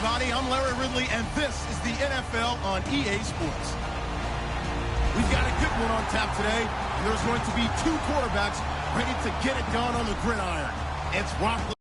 everybody. I'm Larry Ridley, and this is the NFL on EA Sports. We've got a good one on tap today, and there's going to be two quarterbacks ready to get it done on the gridiron. It's Roethlisberger.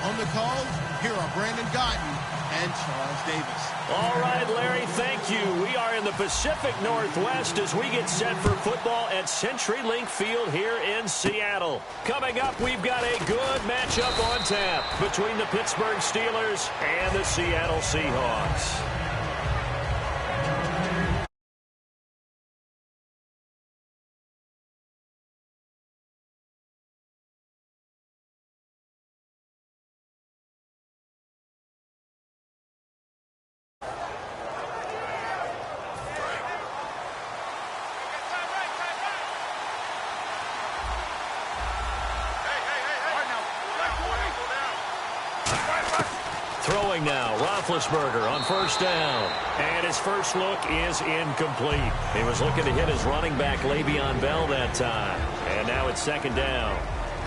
On the call, here are Brandon Guyton and Charles Davis. All right, Larry, thank you. We are in the Pacific Northwest as we get set for football at CenturyLink Field here in Seattle. Coming up, we've got a good matchup on tap between the Pittsburgh Steelers and the Seattle Seahawks. Throwing now, Roethlisberger on first down. And his first look is incomplete. He was looking to hit his running back, Le'Veon Bell, that time. And now it's second down.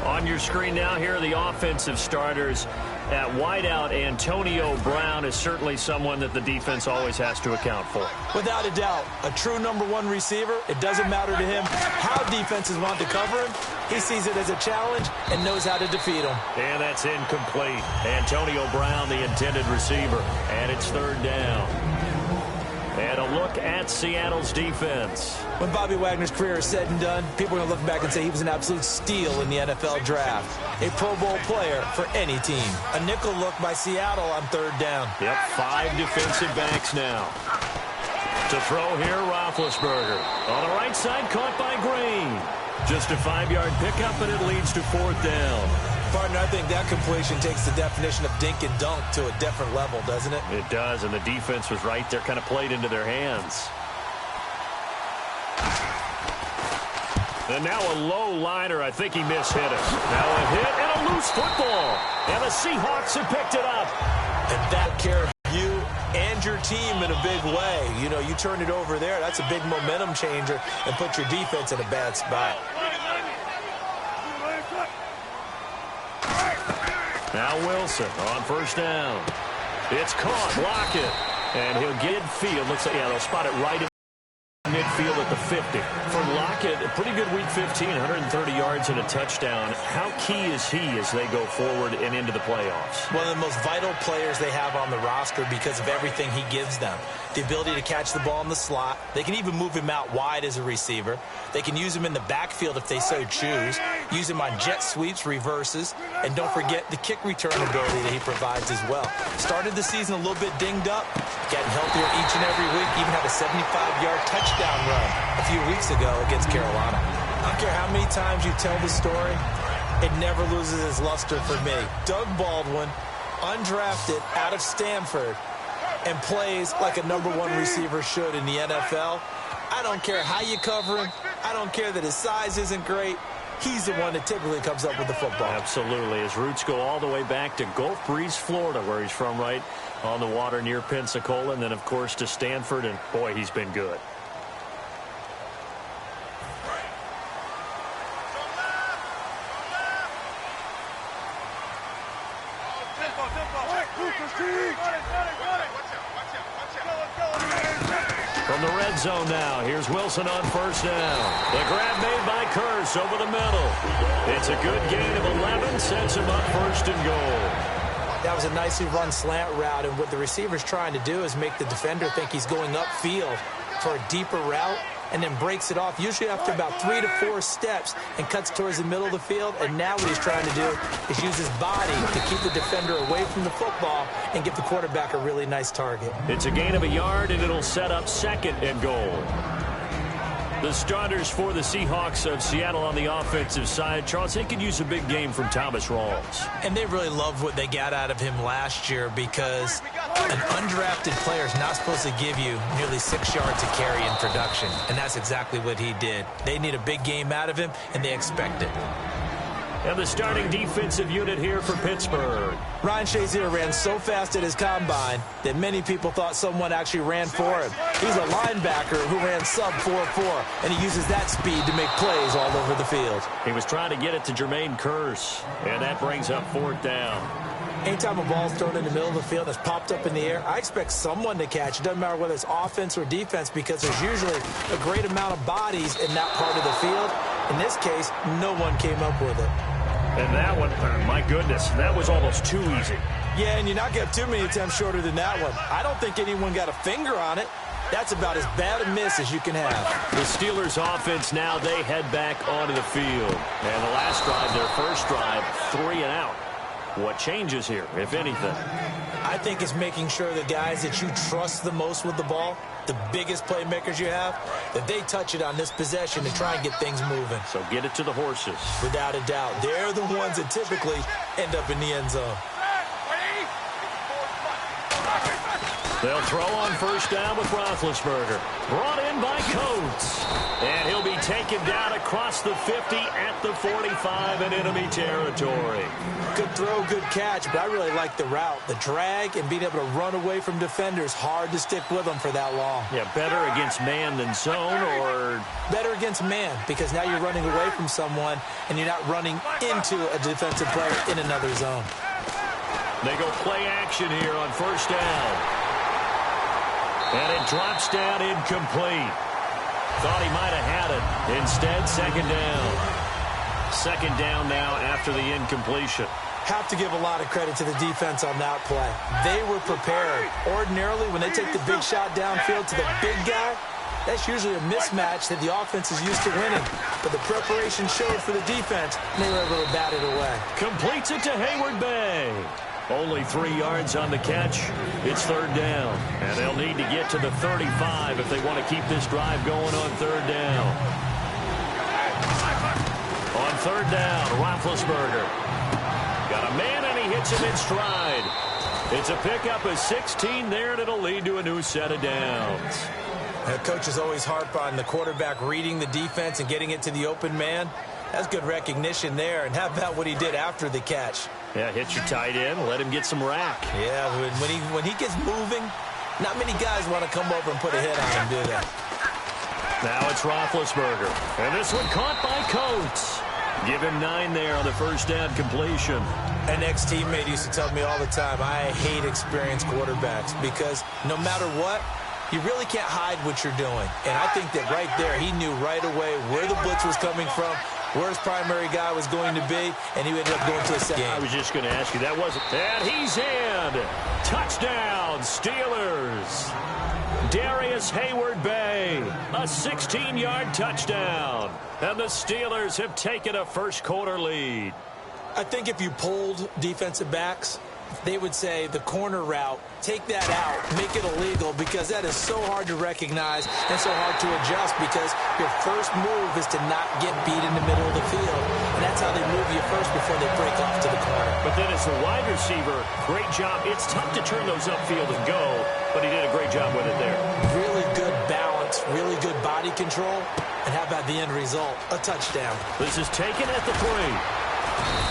On your screen now, here are the offensive starters. At wideout, Antonio Brown is certainly someone that the defense always has to account for. Without a doubt, a true #1 receiver. It doesn't matter to him how defenses want to cover him. He sees it as a challenge and knows how to defeat him. And that's incomplete. Antonio Brown, the intended receiver. And it's third down. And a look at Seattle's defense. When Bobby Wagner's career is said and done, people are going to look back and say he was an absolute steal in the NFL draft. A Pro Bowl player for any team. A nickel look by Seattle on third down. Yep, 5 defensive backs now. To throw here, Roethlisberger. On the right side, caught by Green. Just a 5-yard pickup, and it leads to fourth down. Partner, I think that completion takes the definition of dink and dunk to a different level, doesn't it? It does, and the defense was right there, kind of played into their hands. And now a low liner. I think he mishit it. Now a hit and a loose football. And the Seahawks have picked it up. And that care of you and your team in a big way. You know, you turn it over there, that's a big momentum changer and put your defense in a bad spot. Now Wilson on first down. It's caught. Lockett. And he'll get field. Looks like, yeah, they'll spot it right in midfield at the 50. For Lockett, a pretty good week 15, 130 yards and a touchdown. How key is he as they go forward and into the playoffs? One of the most vital players they have on the roster because of everything he gives them. The ability to catch the ball in the slot. They can even move him out wide as a receiver. They can use him in the backfield if they so choose. Use him on jet sweeps, reverses, and don't forget the kick return ability that he provides as well. Started the season a little bit dinged up, getting healthier each and every week, even had a 75-yard touchdown run a few weeks ago against Carolina. I don't care how many times you tell the story, it never loses its luster for me. Doug Baldwin, undrafted out of Stanford, and plays like a #1 receiver should in the NFL. I don't care how you cover him. I don't care that his size isn't great. He's the one that typically comes up with the football. Absolutely. His roots go all the way back to Gulf Breeze, Florida, where he's from, right on the water near Pensacola, and then, of course, to Stanford, and, boy, he's been good. From the red zone now, here's Wilson on first down. The grab made by Curse over the middle. It's a good gain of 11, sets him up first and goal. That was a nicely run slant route, and what the receiver's trying to do is make the defender think he's going upfield for a deeper route, and then breaks it off, usually after about 3 to 4 steps, and cuts towards the middle of the field. And now what he's trying to do is use his body to keep the defender away from the football and give the quarterback a really nice target. It's a gain of a yard, and it'll set up second and goal. The starters for the Seahawks of Seattle on the offensive side. Charles, they could use a big game from Thomas Rawls. And they really love what they got out of him last year, because an undrafted player is not supposed to give you nearly 6 yards of carry in production. And that's exactly what he did. They need a big game out of him, and they expect it. And the starting defensive unit here for Pittsburgh. Ryan Shazier ran so fast at his combine that many people thought someone actually ran for him. He's a linebacker who ran sub 4.4, and he uses that speed to make plays all over the field. He was trying to get it to Jermaine Kearse, and that brings up 4th down. Anytime a ball's thrown in the middle of the field that's popped up in the air, I expect someone to catch. It doesn't matter whether it's offense or defense, because there's usually a great amount of bodies in that part of the field. In this case, no one came up with it. And that one, my goodness, that was almost too easy. Yeah, and you're not going to have too many attempts shorter than that one. I don't think anyone got a finger on it. That's about as bad a miss as you can have. The Steelers offense now, they head back onto the field. And the last drive, their first drive, 3 and out. What changes here, if anything? I think it's making sure the guys that you trust the most with the ball, the biggest playmakers you have, that they touch it on this possession and try and get things moving. So get it to the horses. Without a doubt. They're the ones that typically end up in the end zone. They'll throw on first down with Roethlisberger. Brought in by Coates. And he'll be taken down across the 50 at the 45 in enemy territory. Good throw, good catch, but I really like the route. The drag and being able to run away from defenders, hard to stick with them for that long. Yeah, better against man than zone, or? Better against man, because now you're running away from someone and you're not running into a defensive player in another zone. They go play action here on first down. And it drops down incomplete. Thought he might have had it. Instead, second down. Second down now after the incompletion. Have to give a lot of credit to the defense on that play. They were prepared. Ordinarily, when they take the big shot downfield to the big guy, that's usually a mismatch that the offense is used to winning. But the preparation showed for the defense, and they were able to bat it away. Completes it to Hayward Bay. Only 3 yards on the catch. It's third down. And they'll need to get to the 35 if they want to keep this drive going on third down. On third down, Roethlisberger. Got a man, and he hits him in stride. It's a pickup of 16 there, and it'll lead to a new set of downs. Coaches always harp on the quarterback reading the defense and getting it to the open man. That's good recognition there. And how about what he did after the catch? Yeah, hit your tight end, let him get some rack. Yeah, when he gets moving, not many guys want to come over and put a hit on him, do they? Now it's Roethlisberger. And this one caught by Coates. Give him 9 there on the first down completion. An ex-teammate used to tell me all the time, I hate experienced quarterbacks because no matter what, you really can't hide what you're doing. And I think that right there, he knew right away where the blitz was coming from, where his primary guy was going to be, and he ended up going to a second. I was just going to ask you, that wasn't. And he's in. Touchdown, Steelers. Darius Hayward-Bay, a 16-yard touchdown. And the Steelers have taken a first-quarter lead. I think if you polled defensive backs, they would say the corner route, take that out, make it illegal, because that is so hard to recognize and so hard to adjust, because your first move is to not get beat in the middle of the field. And that's how they move you first before they break off to the corner. But then as the wide receiver, great job. It's tough to turn those upfield and go, but he did a great job with it there. Really good balance, really good body control. And how about the end result? A touchdown. This is taken at the 3.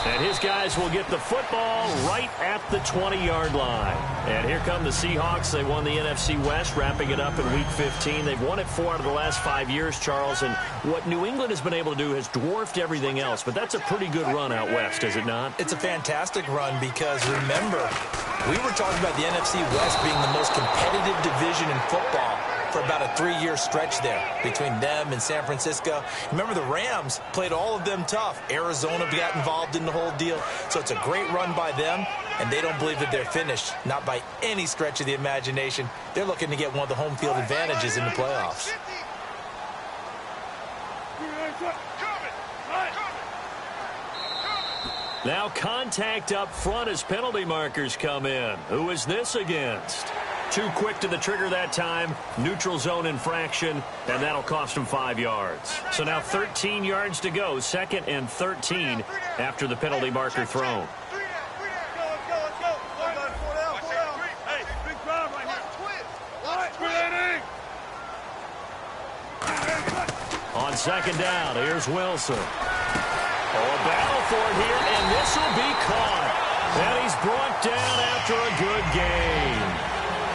And his guys will get the football right at the 20-yard line. And here come the Seahawks. They won the NFC West, wrapping it up in Week 15. They've won it 4 out of the last 5 years, Charles. And what New England has been able to do has dwarfed everything else. But that's a pretty good run out west, is it not? It's a fantastic run because, remember, we were talking about the NFC West being the most competitive division in football for about a 3-year stretch there between them and San Francisco. Remember, the Rams played all of them tough. Arizona got involved in the whole deal. So it's a great run by them, and they don't believe that they're finished. Not by any stretch of the imagination. They're looking to get one of the home field advantages in the playoffs. Now contact up front as penalty markers come in. Who is this against? Too quick to the trigger that time. Neutral zone infraction, and that'll cost him 5 yards. So now 13 yards to go. 2nd and 13 after the penalty marker thrown. On second down, here's Wilson. Oh, a battle for it here, and this will be caught. And he's brought down after a good game.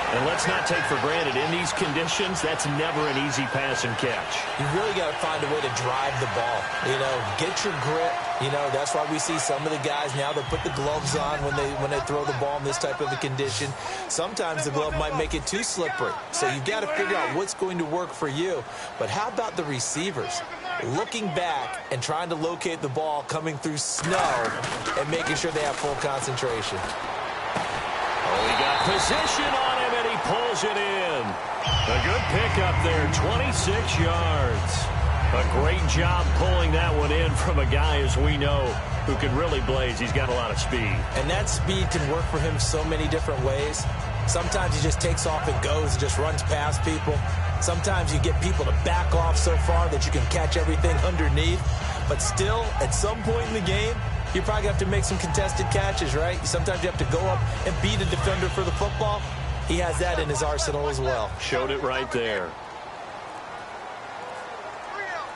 And let's not take for granted, in these conditions, that's never an easy pass and catch. You really got to find a way to drive the ball. Get your grip. That's why we see some of the guys now, they'll put the gloves on when they throw the ball in this type of a condition. Sometimes the glove might make it too slippery. So you've got to figure out what's going to work for you. But how about the receivers? Looking back and trying to locate the ball coming through snow and making sure they have full concentration. Oh, he got position on him, and he pulls it in. A good pickup there, 26 yards. A great job pulling that one in from a guy, as we know, who can really blaze. He's got a lot of speed. And that speed can work for him so many different ways. Sometimes he just takes off and goes and just runs past people. Sometimes you get people to back off so far that you can catch everything underneath. But still, at some point in the game, you probably have to make some contested catches, right? Sometimes you have to go up and beat a defender for the football. He has that in his arsenal as well. Showed it right there.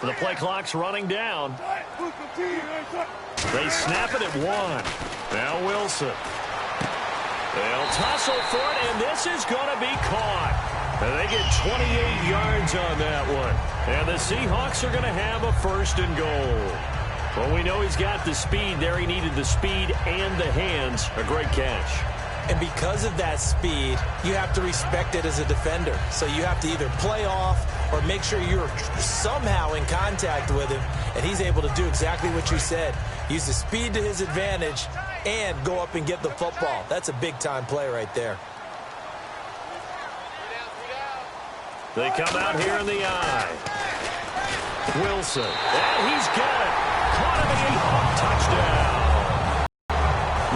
The play clock's running down. They snap it at 1. Now Wilson. They'll tussle for it, and this is going to be caught. And they get 28 yards on that one. And the Seahawks are going to have a 1st and goal. Well, we know he's got the speed there. He needed the speed and the hands. A great catch. And because of that speed, you have to respect it as a defender. So you have to either play off or make sure you're somehow in contact with him. And he's able to do exactly what you said. Use the speed to his advantage and go up and get the football. That's a big-time play right there. They come out here in the eye. Wilson. And he's got it. Caught him, and he touchdown.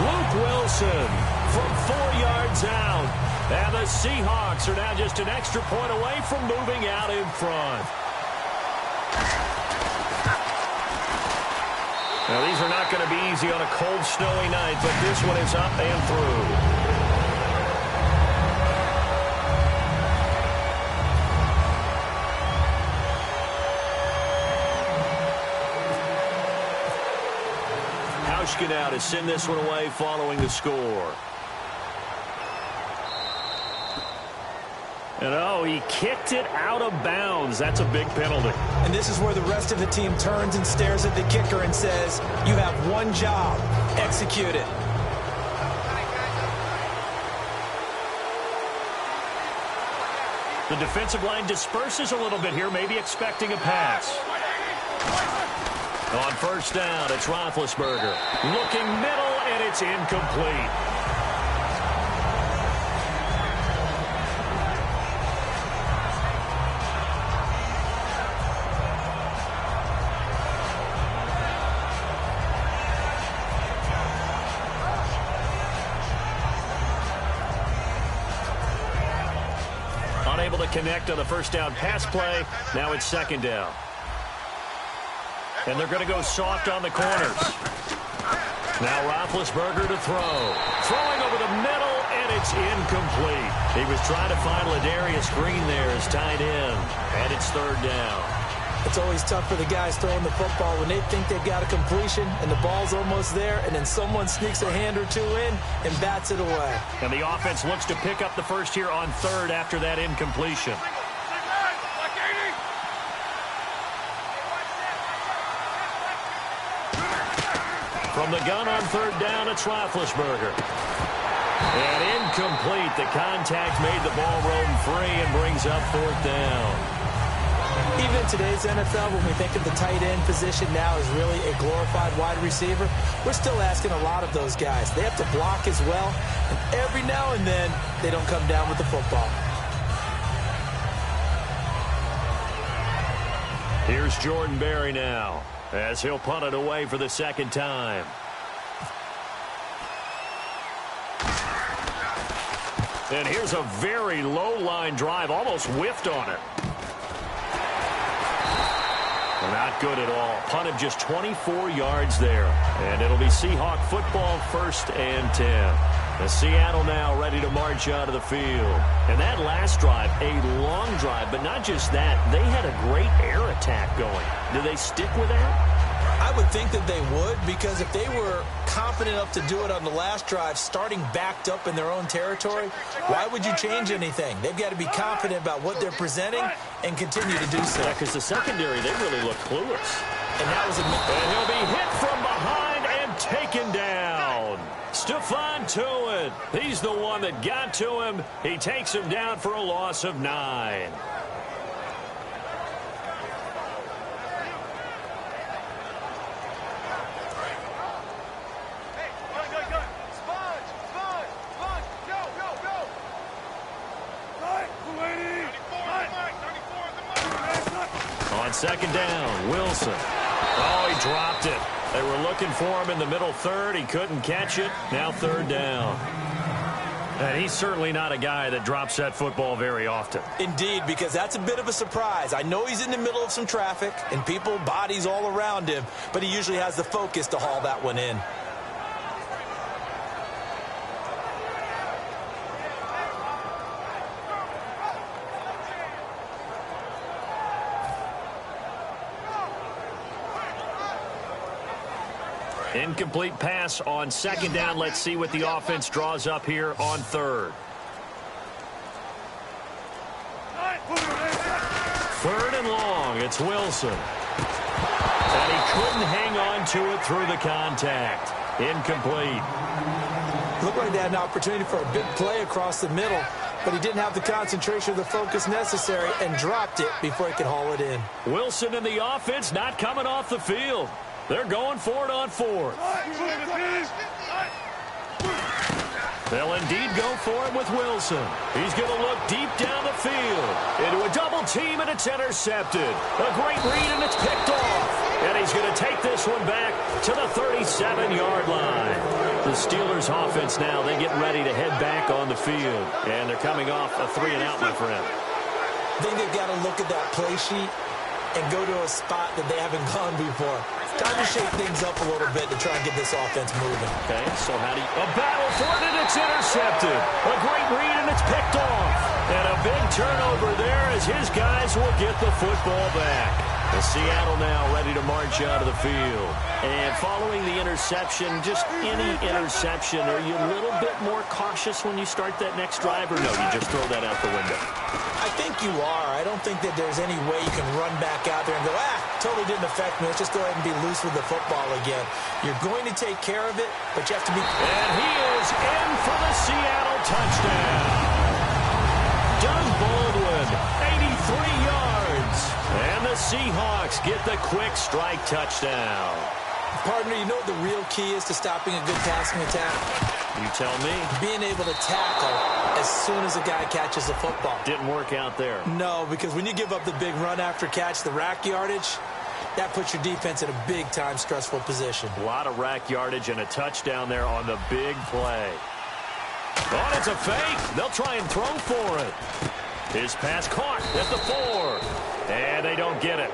Luke Wilson from 4 yards out. And the Seahawks are now just an extra point away from moving out in front. Now, these are not going to be easy on a cold, snowy night, but this one is up and through. Out to send this one away following the score. And oh, he kicked it out of bounds. That's a big penalty. And this is where the rest of the team turns and stares at the kicker and says, you have one job, execute it. The defensive line disperses a little bit here, maybe expecting a pass. On 1st down, it's Roethlisberger. Looking middle, and it's incomplete. Unable to connect on the 1st down pass play. Now it's 2nd down. And they're going to go soft on the corners. Now Roethlisberger to throw. Throwing over the middle, and it's incomplete. He was trying to find Ladarius Green there as tight end. And it's 3rd down. It's always tough for the guys throwing the football when they think they've got a completion and the ball's almost there, and then someone sneaks a hand or two in and bats it away. And the offense looks to pick up the first here on 3rd after that incompletion. From the gun on 3rd down, it's Roethlisberger. And incomplete. The contact made the ball roam free and brings up 4th down. Even in today's NFL, when we think of the tight end position now as really a glorified wide receiver, we're still asking a lot of those guys. They have to block as well, and every now and then, they don't come down with the football. Here's Jordan Berry now, as he'll punt it away for the 2nd time. And here's a very low-line drive, almost whiffed on it. Not good at all. Punt of just 24 yards there. And it'll be Seahawk football, 1st and 10. The Seattle now ready to march out of the field. And that last drive, a long drive, but not just that. They had a great air attack going. Do they stick with that? I would think that they would, because if they were confident enough to do it on the last drive, starting backed up in their own territory, why would you change anything? They've got to be confident about what they're presenting and continue to do so. Yeah, because the secondary, they really look clueless. And that was a... And he'll be hit from behind and taken down. Stephon Tuitt, he's the one that got to him. He takes him down for a loss of 9. On second down, Wilson. Oh, he dropped it. They were looking for him in the middle third. He couldn't catch it. Now third down. And he's certainly not a guy that drops that football very often. Indeed, because that's a bit of a surprise. I know he's in the middle of some traffic and people, bodies all around him, but he usually has the focus to haul that one in. Incomplete pass on second down. Let's see what the offense draws up here on third. Third and long. It's Wilson. And he couldn't hang on to it through the contact. Incomplete. Looked like they had an opportunity for a big play across the middle, but he didn't have the concentration or the focus necessary and dropped it before he could haul it in. Wilson and the offense not coming off the field. They're going for it on fourth. They'll indeed go for it with Wilson. He's going to look deep down the field. Into a double team, and it's intercepted. A great read, and it's picked off. And he's going to take this one back to the 37-yard line. The Steelers' offense now, they get ready to head back on the field. And they're coming off a 3-and-out, my friend. I think they've got to look at that play sheet and go to a spot that they haven't gone before. Time to shake things up a little bit to try and get this offense moving. Okay, so how do you... A battle for it, and it's intercepted. A great read, and it's picked off. And a big turnover there as his guys will get the football back. The Seattle now ready to march out of the field. And following the interception, just any interception, are you a little bit more cautious when you start that next drive, or no, you just throw that out the window? I think you are. I don't think that there's any way you can run back out there and go, totally didn't affect me. Let's just go ahead and be loose with the football again. You're going to take care of it, but you have to be... And he is in for the Seattle touchdown. Doug Baldwin, 83 yards. And the Seahawks get the quick strike touchdown. Partner, you know what the real key is to stopping a good passing attack? You tell me. Being able to tackle as soon as a guy catches the football. Didn't work out there. No, because when you give up the big run after catch, the rack yardage, that puts your defense in a big-time stressful position. A lot of rack yardage and a touchdown there on the big play. Oh, it's a fake. They'll try and throw for it. His pass caught at the 4. And they don't get it.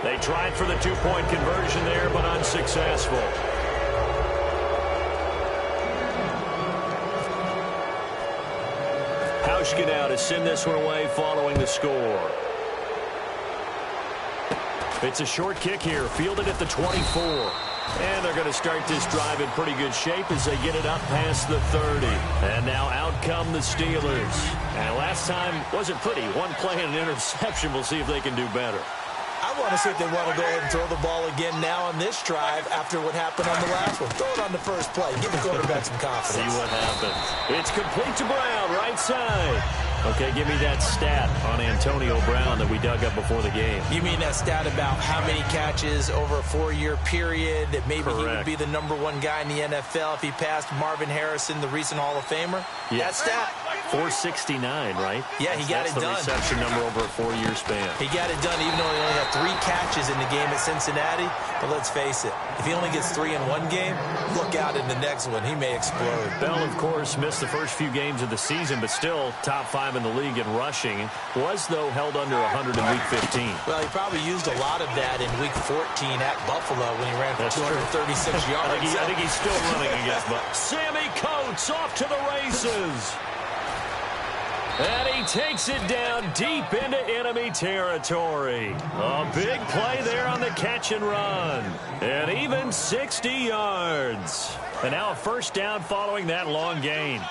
They tried for the 2-point conversion there, but unsuccessful. Hauschka now to send this one away following the score. It's a short kick here, fielded at the 24. And they're going to start this drive in pretty good shape as they get it up past the 30. And now out come the Steelers. And last time wasn't pretty. One play and an interception. We'll see if they can do better. I want to see if they want to go ahead and throw the ball again now on this drive after what happened on the last one. Throw it on the first play. Give the quarterback some confidence. See what happens. It's complete to Brown, right side. Okay, give me that stat on Antonio Brown that we dug up before the game. You mean that stat about how many catches over a 4-year period, that maybe Correct. he would be the #1 guy in the NFL if he passed Marvin Harrison, the recent Hall of Famer? Yeah. That stat? 469, right? Yeah, he got it done. That's the reception number over a 4-year span. He got it done even though he only had 3 catches in the game at Cincinnati. But let's face it, if he only gets 3 in one game, look out in the next one. He may explode. Bell, of course, missed the first few games of the season, but still top 5 in the league in rushing. Was, though, held under 100 in Week 15. Well, he probably used a lot of that in Week 14 at Buffalo when he ran for 236 yards. I think he's still running against Buffalo. Sammy Coates off to the races. And he takes it down deep into enemy territory. A big play there on the catch and run. And him 60 yards. And now a first down following that long gain.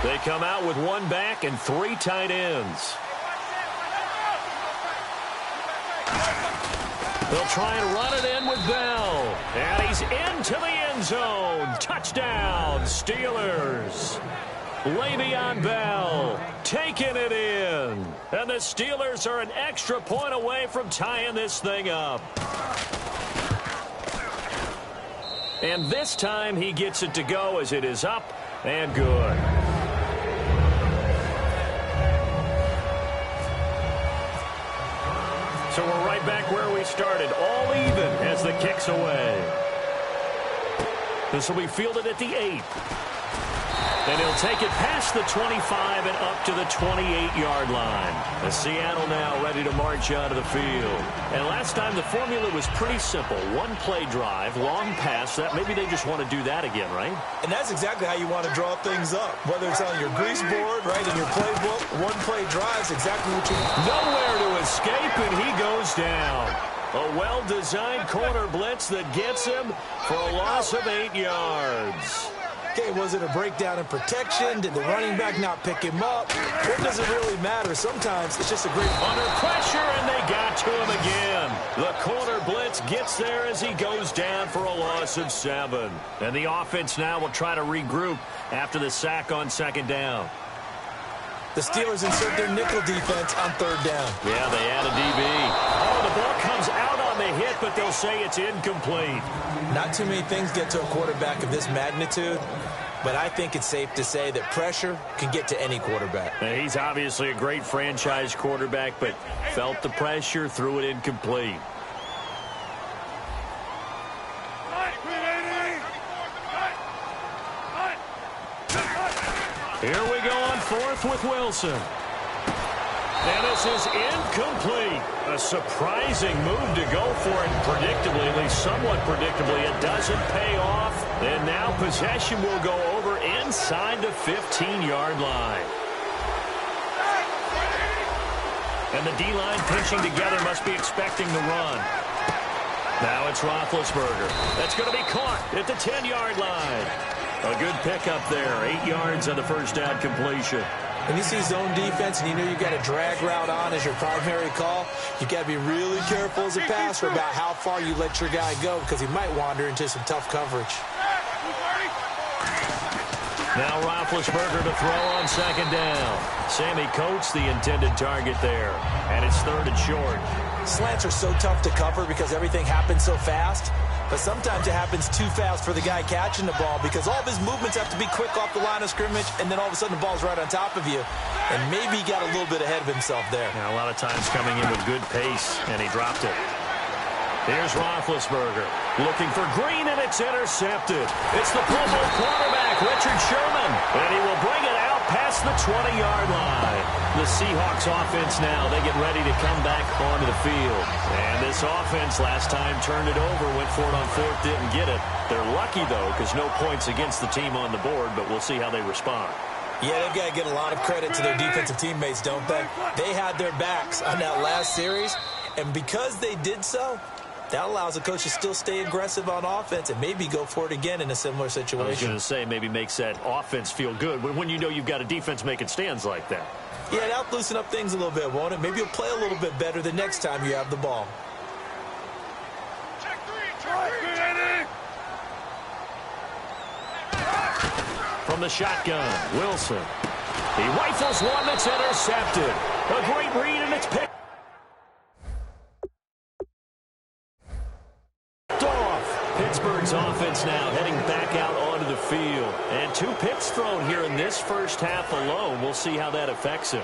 They come out with one back and 3 tight ends. They'll try and run it in with Bell. And he's into the end zone. Touchdown, Steelers. Le'Veon Bell taking it in. And the Steelers are an extra point away from tying this thing up. And this time he gets it to go as it is up and good. So we're right back where we started, all even as the kick's away. This will be fielded at the 8. And he'll take it past the 25 and up to the 28-yard line. The Seattle now ready to march out of the field. And last time the formula was pretty simple. One-play drive, long pass. That maybe they just want to do that again, right? And that's exactly how you want to draw things up. Whether it's on your grease board, right, in your playbook, one-play drive is exactly what you want. Nowhere to escape, and he goes down. A well-designed corner blitz that gets him for a loss of 8 yards. Okay, was it a breakdown in protection? Did the running back not pick him up? What does it really matter? Sometimes it's just a great... Under pressure, and they got to him again. The corner blitz gets there as he goes down for a loss of 7. And the offense now will try to regroup after the sack on second down. The Steelers insert their nickel defense on third down. Yeah, they add a DB. Oh, the ball comes out on the hit, but they'll say it's incomplete. Not too many things get to a quarterback of this magnitude, but I think it's safe to say that pressure can get to any quarterback. Now, he's obviously a great franchise quarterback, but felt the pressure, threw it incomplete. Here we go on fourth with Wilson. And this is incomplete. A surprising move to go for it. Predictably, at least somewhat predictably, it doesn't pay off. And now possession will go over inside the 15-yard line. And the D-line pinching together must be expecting the run. Now it's Roethlisberger. That's going to be caught at the 10-yard line. A good pickup there. 8 yards on the first down completion. When you see zone defense and you know you've got a drag route on as your primary call, you've got to be really careful as a passer about how far you let your guy go because he might wander into some tough coverage. Now Roethlisberger to throw on second down. Sammy Coates the intended target there. And it's third and short. Slants are so tough to cover because everything happens so fast. But sometimes it happens too fast for the guy catching the ball because all of his movements have to be quick off the line of scrimmage, and then all of a sudden the ball's right on top of you. And maybe he got a little bit ahead of himself there. Now, a lot of times coming in with good pace, and he dropped it. Here's Roethlisberger looking for Green, and it's intercepted. It's the Pro Bowl quarterback, Richard Sherman, and he will bring it out past the 20-yard line. The Seahawks offense now, they get ready to come back onto the field. And this offense last time turned it over, went for it on fourth, didn't get it. They're lucky, though, because no points against the team on the board, but we'll see how they respond. Yeah, they've got to get a lot of credit to their defensive teammates, don't they? They had their backs on that last series, and because they did so, that allows the coach to still stay aggressive on offense and maybe go for it again in a similar situation. I was going to say, maybe makes that offense feel good when you know you've got a defense making stands like that. Yeah, that'll loosen up things a little bit, won't it? Maybe you'll play a little bit better the next time you have the ball. From the shotgun, Wilson. He rifles one that's intercepted. A great read, and it's picked off. Pittsburgh's offense now heading back out onto the field. And 2 picks thrown here in this first half alone. We'll see how that affects him.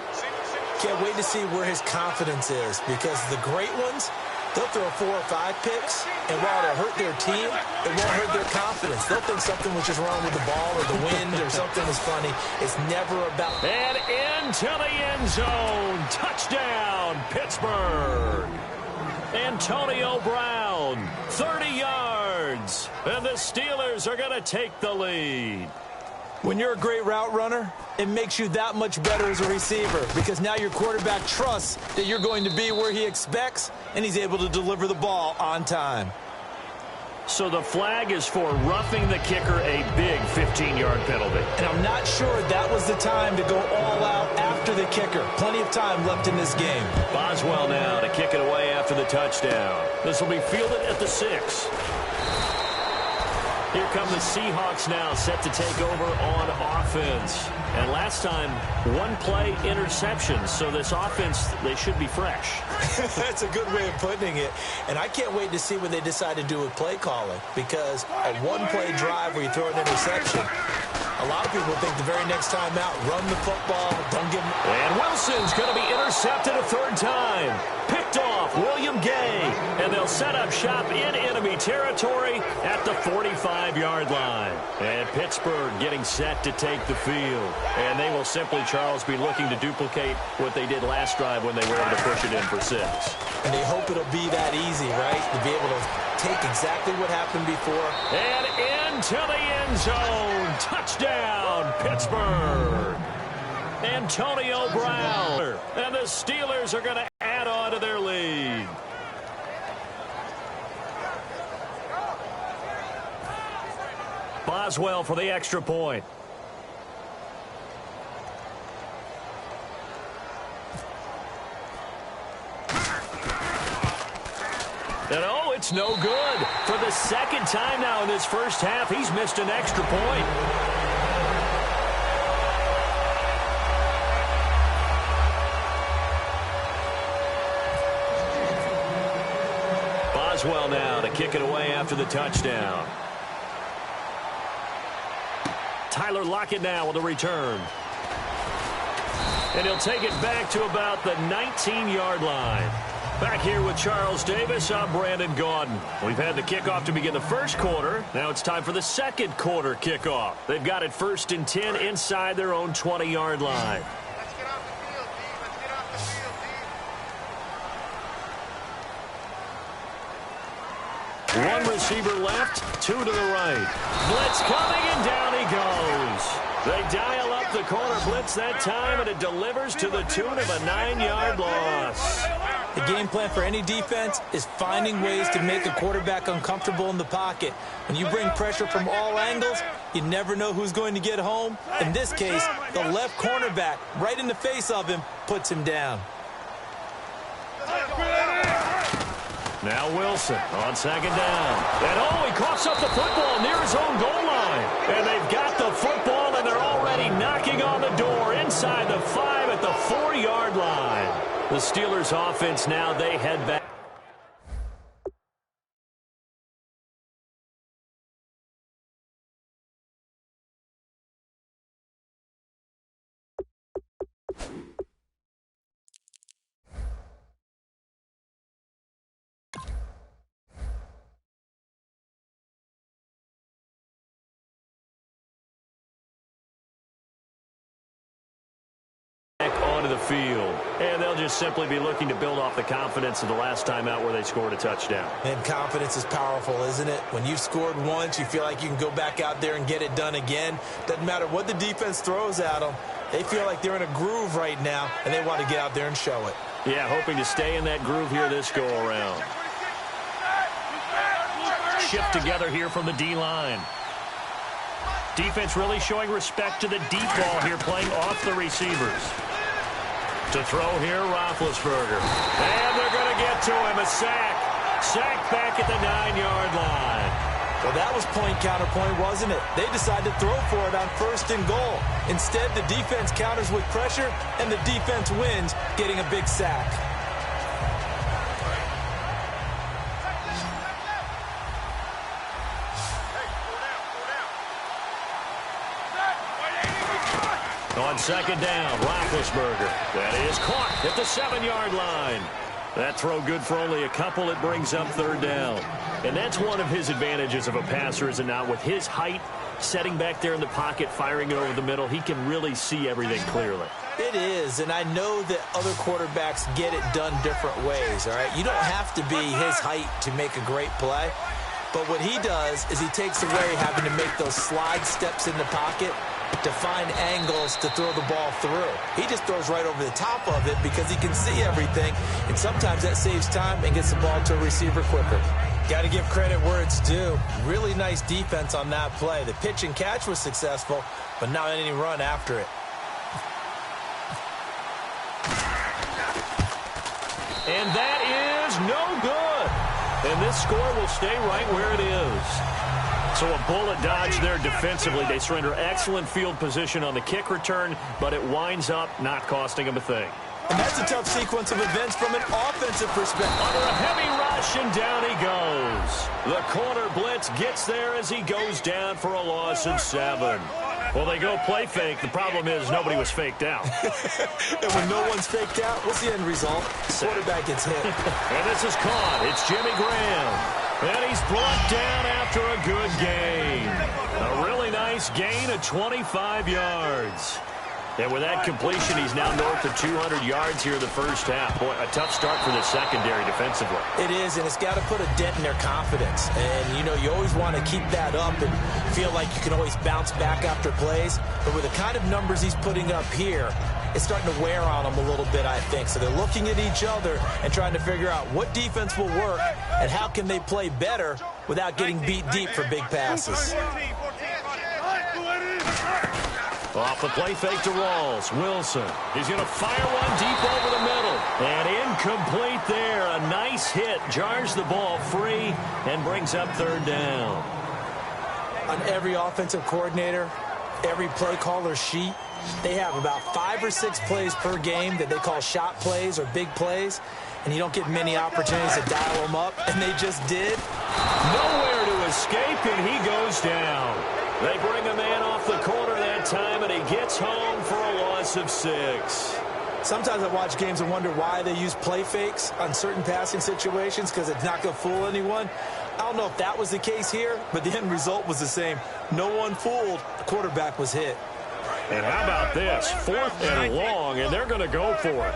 Can't wait to see where his confidence is because the great ones, they'll throw 4 or 5 picks, and while it'll hurt their team, it won't hurt their confidence. They'll think something was just wrong with the ball or the wind or something was funny. It's never about... And into the end zone. Touchdown, Pittsburgh. Antonio Brown, 30 yards. And the Steelers are going to take the lead. When you're a great route runner, it makes you that much better as a receiver because now your quarterback trusts that you're going to be where he expects, and he's able to deliver the ball on time. So the flag is for roughing the kicker, a big 15-yard penalty. And I'm not sure that was the time to go all out after the kicker. Plenty of time left in this game. Boswell now to kick it away after the touchdown. This will be fielded at the 6. Here come the Seahawks now, set to take over on offense. And last time, one play interception. So this offense, they should be fresh. That's a good way of putting it. And I can't wait to see what they decide to do with play calling. Because a one-play drive where you throw an interception, a lot of people think the very next time out, run the football, don't give them. And Wilson's going to be intercepted a third time. Picked off William Gay. And they'll set up shop in enemy territory at the 45-yard line. And Pittsburgh getting set to take the field. And they will simply, Charles, be looking to duplicate what they did last drive when they were able to push it in for 6. And they hope it'll be that easy, right? To be able to take exactly what happened before. And into the end zone. Touchdown, Pittsburgh. Antonio Brown. And the Steelers are going to add on to their lead. Boswell for the extra point. And oh, it's no good. For the second time now in this first half, he's missed an extra point. Boswell now to kick it away after the touchdown. Tyler Lockett now with a return. And he'll take it back to about the 19-yard line. Back here with Charles Davis, I'm Brandon Gaudin. We've had the kickoff to begin the first quarter. Now it's time for the second quarter kickoff. They've got it 1st and 10 inside their own 20-yard line. Let's get off the field, D. Let's get off the field, D. One receiver left, 2 to the right. Blitz coming, and down he goes. They dial up the corner blitz that time, and it delivers to the tune of a 9-yard loss. The game plan for any defense is finding ways to make a quarterback uncomfortable in the pocket. When you bring pressure from all angles, you never know who's going to get home. In this case, the left cornerback, right in the face of him, puts him down. Now Wilson on second down. And oh, he coughs up the football near his own goal line. And they've got the football, and they're already knocking on the door inside the 5 at the 4-yard line. The Steelers offense now, they head back. Onto the field, and they'll just simply be looking to build off the confidence of the last time out where they scored a touchdown. And confidence is powerful, isn't it? When you've scored once, you feel like you can go back out there and get it done again. Doesn't matter what the defense throws at them. They feel like they're in a groove right now, and they want to get out there and show it. Yeah, hoping to stay in that groove here this go-around. Shift together here from the D-line. Defense really showing respect to the deep ball here, playing off the receivers. To throw here, Roethlisberger. And they're going to get to him. A sack. Sack back at the 9-yard line. Well, that was point-counterpoint, wasn't it? They decided to throw for it on 1st and goal. Instead, the defense counters with pressure, and the defense wins, getting a big sack. On second down, Roethlisberger. That is caught at the 7-yard line. That throw good for only a couple. It brings up 3rd down. And that's one of his advantages of a passer, is it not? With his height, setting back there in the pocket, firing it over the middle, he can really see everything clearly. It is, and I know that other quarterbacks get it done different ways, all right? You don't have to be his height to make a great play. But what he does is he takes away having to make those slide steps in the pocket to find angles to throw the ball through. He just throws right over the top of it because he can see everything, and sometimes that saves time and gets the ball to a receiver quicker. Got to give credit where it's due. Really nice defense on that play. The pitch and catch was successful, but not any run after it. And that is no good. And this score will stay right where it is. So a bullet dodge there defensively. They surrender excellent field position on the kick return, but it winds up not costing them a thing. And that's a tough sequence of events from an offensive perspective. Under a heavy rush, and down he goes. The corner blitz gets there as he goes down for a loss of 7. Well, they go play fake. The problem is nobody was faked out. And when no one's faked out, what's the end result? Quarterback gets hit. And this is caught. It's Jimmy Graham. And he's brought down after a good gain. A really nice gain of 25 yards. And with that completion, he's now north of 200 yards here in the first half. Boy, a tough start for the secondary defensively. It is, and it's got to put a dent in their confidence. And, you know, you always want to keep that up and feel like you can always bounce back after plays. But with the kind of numbers he's putting up here, it's starting to wear on them a little bit, I think. So they're looking at each other and trying to figure out what defense will work and how can they play better without getting beat deep for big passes. Off the play fake to Rawls. Wilson. He's going to fire one deep over the middle. And incomplete there. A nice hit. Jars the ball free and brings up 3rd down. On every offensive coordinator, every play caller sheet, they have about 5 or 6 plays per game that they call shot plays or big plays. And you don't get many opportunities to dial them up. And they just did. Nowhere to escape, and he goes down. They bring a man off the corner that time, and he gets home for a loss of 6. Sometimes I watch games and wonder why they use play fakes on certain passing situations because it's not going to fool anyone. I don't know if that was the case here, but the end result was the same. No one fooled. The quarterback was hit. And how about this? 4th and long, and they're going to go for it.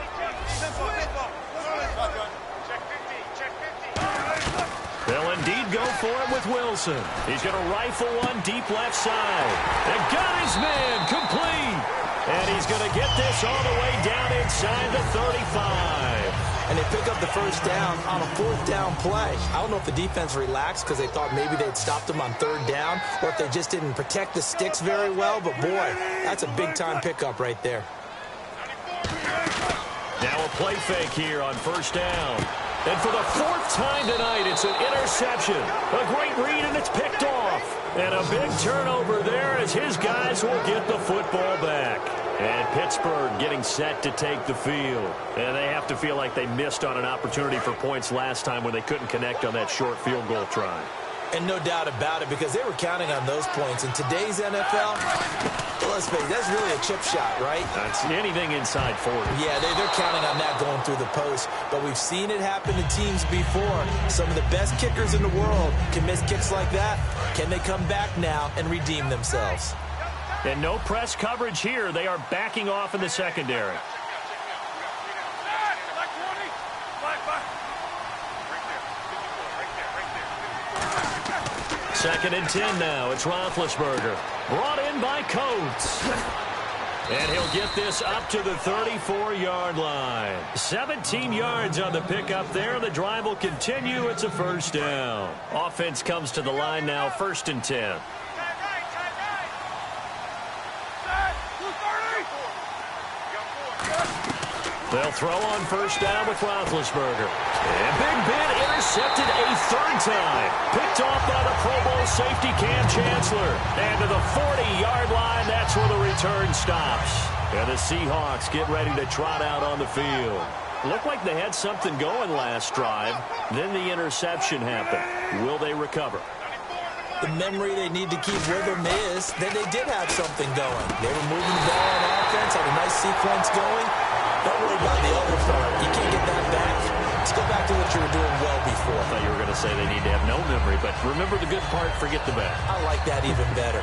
They'll indeed go for it with Wilson. He's going to rifle one deep left side. And got his man complete. And he's going to get this all the way down inside the 35. And they pick up the first down on a 4th down play. I don't know if the defense relaxed because they thought maybe they'd stopped them on 3rd down or if they just didn't protect the sticks very well. But, boy, that's a big-time pickup right there. Now a play fake here on 1st down. And for the 4th time tonight, it's an interception. A great read, and it's picked off. And a big turnover there as his guys will get the football back. And Pittsburgh getting set to take the field. And they have to feel like they missed on an opportunity for points last time when they couldn't connect on that short field goal try. And no doubt about it, because they were counting on those points. In today's NFL, let's face it, that's really a chip shot, right? That's anything inside 40. Yeah, they're counting on that going through the post. But we've seen it happen to teams before. Some of the best kickers in the world can miss kicks like that. Can they come back now and redeem themselves? And no press coverage here. They are backing off in the secondary. Second and 10 now. It's Roethlisberger. Brought in by Coates. And he'll get this up to the 34-yard line. 17 yards on the pickup there. The drive will continue. It's a 1st down. Offense comes to the line now. 1st and 10. They'll throw on 1st down with Roethlisberger. And Big Ben intercepted a 3rd time. Picked off by the Pro Bowl safety Cam Chancellor. And to the 40-yard line, that's where the return stops. And the Seahawks get ready to trot out on the field. Looked like they had something going last drive. Then the interception happened. Will they recover? The memory they need to keep with them is that they did have something going. They were moving the ball on offense, had a nice sequence going. Don't worry about the other part. You can't get that back. Let's go back to what you were doing well before. I thought you were going to say they need to have no memory, but remember the good part, forget the bad. I like that even better.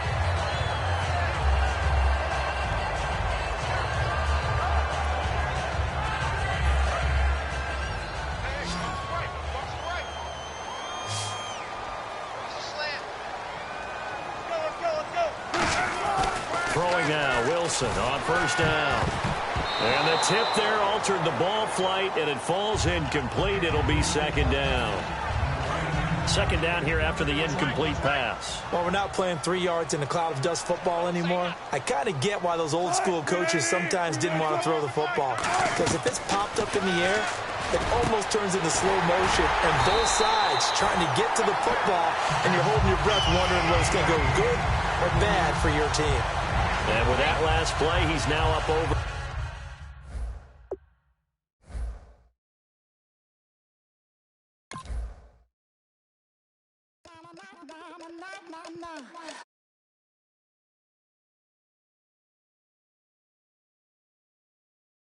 throwing now. Wilson on first down. And the tip there altered the ball flight, and it falls incomplete. It'll be second down. Second down here after the incomplete pass. Well, we're not playing 3 yards in a cloud of dust football anymore. I kind of get why those old school coaches sometimes didn't want to throw the football. Because if it's popped up in the air, it almost turns into slow motion, and both sides trying to get to the football, and you're holding your breath wondering whether it's going to go good or bad for your team. And with that last play, he's now up over.